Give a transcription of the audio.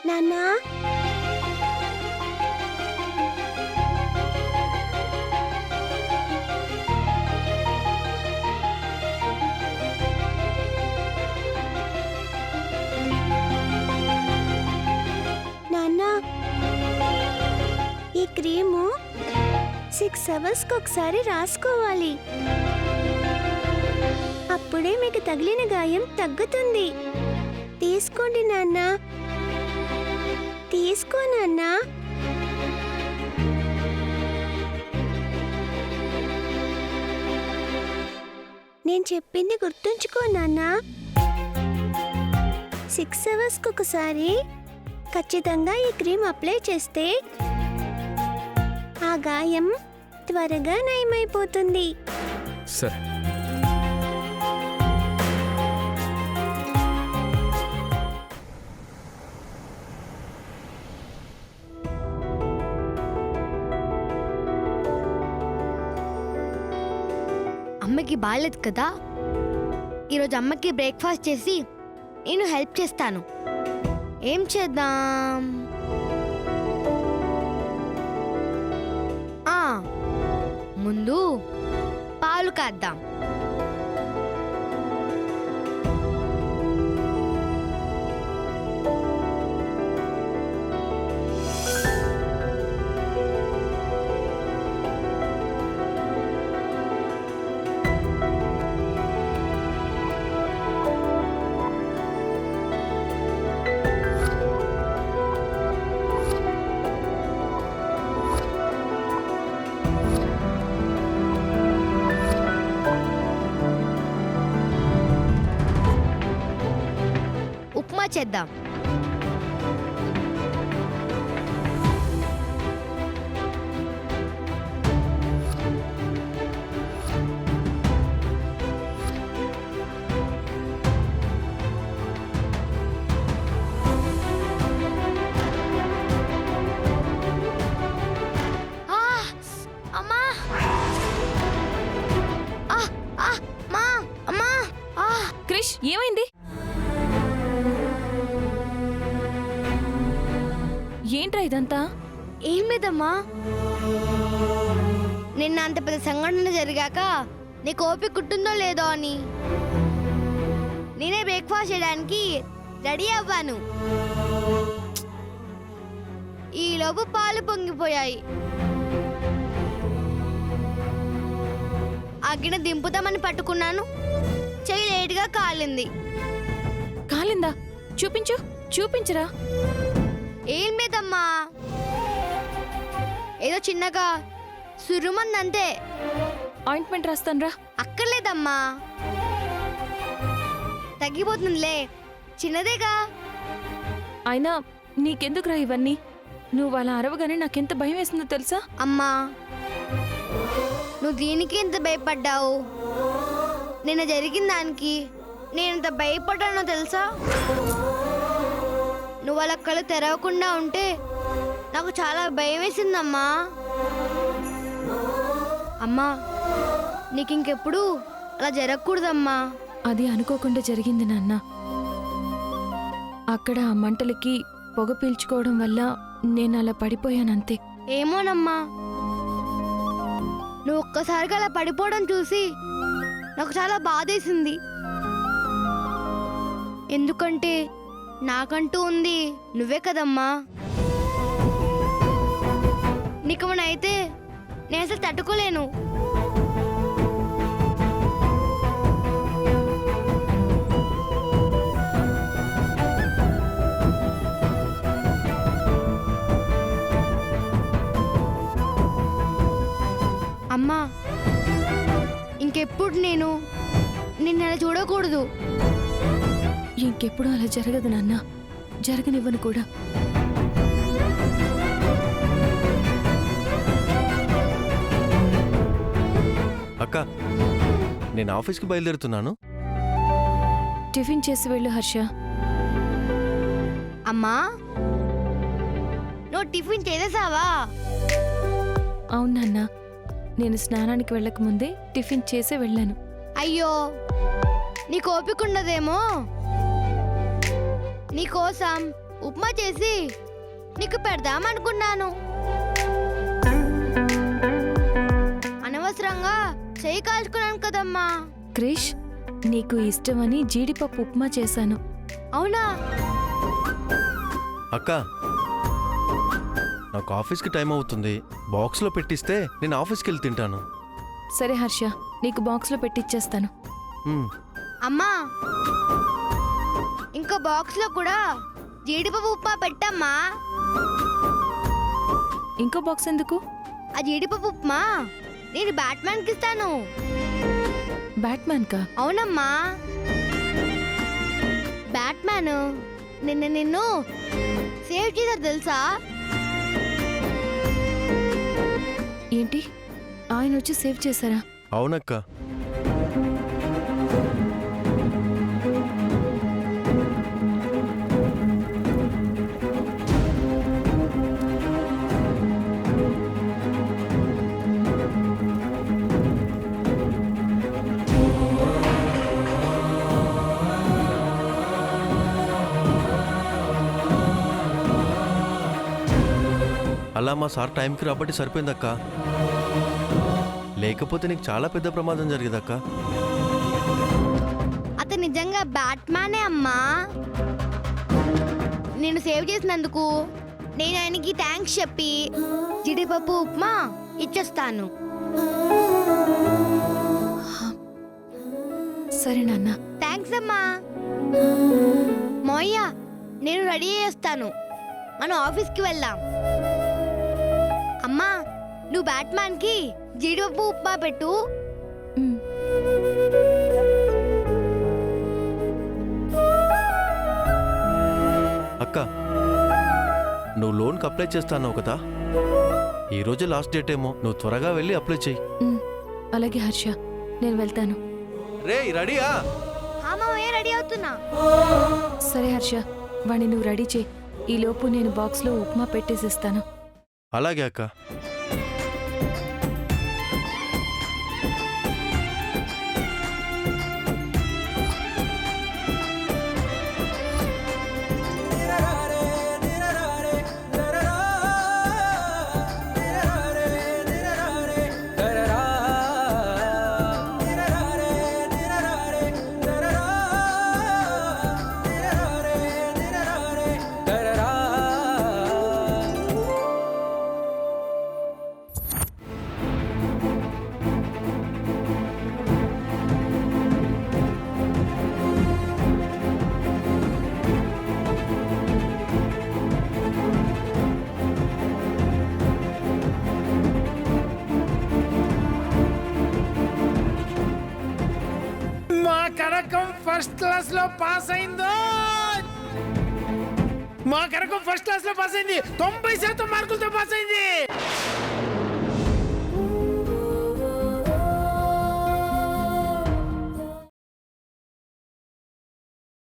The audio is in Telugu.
నాన్నా నాన్నా ఈ క్రీము 6 అవర్స్కి ఒకసారి రాసుకోవాలి. అప్పుడే మీకు తగిలిన గాయం తగ్గుతుంది. తీసుకోండి నాన్నా, తీసుకో నాన్నా. నేను చెప్పింది గుర్తుంచుకో నాన్నా. 6 అవర్స్కి ఒకసారి ఖచ్చితంగా ఈ క్రీమ్ అప్లై చేస్తే ఆ గాయం త్వరగా నయమైపోతుంది. సరే. అమ్మకి బాగాలేదు కదా, ఈరోజు అమ్మకి బ్రేక్ఫాస్ట్ చేసి నేను హెల్ప్ చేస్తాను. ఏం చేద్దాం? ముందు పాలు కాద్దాం. ఉప్మా చేద్దాం. అమ్మా, అమ్మా, క్రిష్ ఏమైంది? ఏంట్రా ఇదంతా? ఏం లేదమ్మా, నిన్న అంత పెద్ద సంఘటన జరిగాక నీకు ఓపిక కుట్టుందో లేదో అని నేనే బ్రేక్ఫాస్ట్ చేయడానికి రెడీ అవ్వాను. ఈలోపు పాలు పొంగిపోయాయి. ఆ గిన్నె దింపుదామని పట్టుకున్నాను, చెయ్యి లేటుగా కాలింది. కాలిందా? చూపించు, చూపించరా. ఏం లేదమ్మా, ఏదో చిన్నగా సురుమందంతే. ఆయింట్మెంట్ రాస్తానురా. అక్కర్లేదమ్మా, తగ్గిపోతుందిలే, చిన్నదేగా. అయినా నీకెందుకురా ఇవన్నీ? నువ్వు అలా అరవగానే నాకెంత భయం వేసిందో తెలుసా? అమ్మా, నువ్వు దీనికి ఎంత భయపడ్డావు? నిన్న జరిగిన దానికి నేనెంత భయపడ్డానో తెలుసా? నువ్వు అలా కళ్ళు తెరవకుండా ఉంటే నాకు చాలా భయం వేసిందమ్మా. అమ్మా, నీకు ఇంకెప్పుడు అలా జరగకూడదమ్మా. అది అనుకోకుండా జరిగింది నాన్న. అక్కడ ఆ మంటలకి పొగ పీల్చుకోవడం వల్ల నేను అలా పడిపోయానంతే. ఏమోనమ్మా, నువ్వు ఒక్కసారిగా అలా పడిపోవడం చూసి నాకు చాలా బాధేసింది. ఎందుకంటే నాకంటూ ఉంది నువ్వే కదమ్మా. నీకేమైనా అయితే నేను అసలు తట్టుకోలేను. అమ్మా, ఇంకెప్పుడు నేను నిన్ను అలా చూడకూడదు. ఇంకెప్పుడు అలా జరగదు నాన్న, జరగనివ్వను కూడా. అక్క, నేను ఆఫీస్కి బయలుదేరుతున్నాను. టిఫిన్ చేసి వెళ్ళు హర్ష. అమ్మా, నువ్వు టిఫిన్ చేసేసావా? అవును నాన్న, నేను స్నానానికి వెళ్ళకముందే టిఫిన్ చేసే వెళ్ళాను. అయ్యో, నీకు ఓపిక ఉండదేమో. నీకోసం ఉప్మా చేసి నీకు పెడదామనుకున్నాను. అనవసరంగా చెయ్యి కాల్చుకున్నాను కదమ్మా. క్రిష్, నీకు ఇష్టమని జీడిపప్పు ఉప్మా చేశాను. అవునా? అక్క, నాకు ఆఫీస్కి టైం అవుతుంది. బాక్స్లో పెట్టిస్తే నేను ఆఫీస్కి వెళ్ళి తింటాను. సరే హర్ష, నీకు బాక్స్లో పెట్టిచ్చేస్తాను. మ్, అమ్మా, ఇంకా బాక్స్లో కూడా జీడిపప్పు ఉప్మా పెట్టమ్మా. ఇంకో బాక్స్ ఎందుకు? ఆ జీడిపప్పు ఉప్మా నేను బ్యాట్మ్యాన్కి ఇస్తాను. బ్యాట్మ్యాన్ కా? అవునమ్మా, బ్యాట్మ్యాన్ నిన్ను సేవ్ చేశారు తెలుసా? ఏంటి, ఆయన వచ్చి సేవ్ చేశారా? అవునక్క. అలా మా సార్ టైంకి రాబట్టి సరిపోయిందక్క. లేకపోతే నీకు చాలా పెద్ద ప్రమాదం జరిగేదక్క. అతను నిజంగా బ్యాట్మ్యానే అమ్మా. నేను సేవ్ చేసినందుకు నేను ఆయనకి థ్యాంక్స్ చెప్పి జీడిపప్పు ఉప్మా ఇచ్చేస్తాను. సరే నాన్న. థ్యాంక్స్ అమ్మా. మోయ్య, నేను రెడీ చేస్తాను, మనం ఆఫీస్కి వెళ్దాం. అమ్మా, నువ్వు బ్యాట్మ్యాన్కి జీడిపప్పు ఉప్మా పెట్టు. మ్. అక్క, నువ్వు లోన్కి అప్లై చేస్తాన్నావు కదా, ఈ రోజే లాస్ట్ డేట్ ఏమో. నువ్వు త్వరగా వెళ్ళి అప్లై చెయ్యి. అలాగే హర్ష, నేను వెళ్తాను. రే, రెడీయా? మామయ్య, రెడీ అవుతున్నా. సరే హర్ష, వాణ్ణి నువ్వు రెడీ చేయి. ఈలోపు నేను బాక్స్లో ఉప్మా పెట్టేసిస్తాను. అలాగే అక్క. ఫస్ట్ క్లాస్ లో పాస్ అయిందో, మా కనకం ఫస్ట్ క్లాస్ లో పాస్ అయింది. 90% మార్కులతో పాస్ అయింది.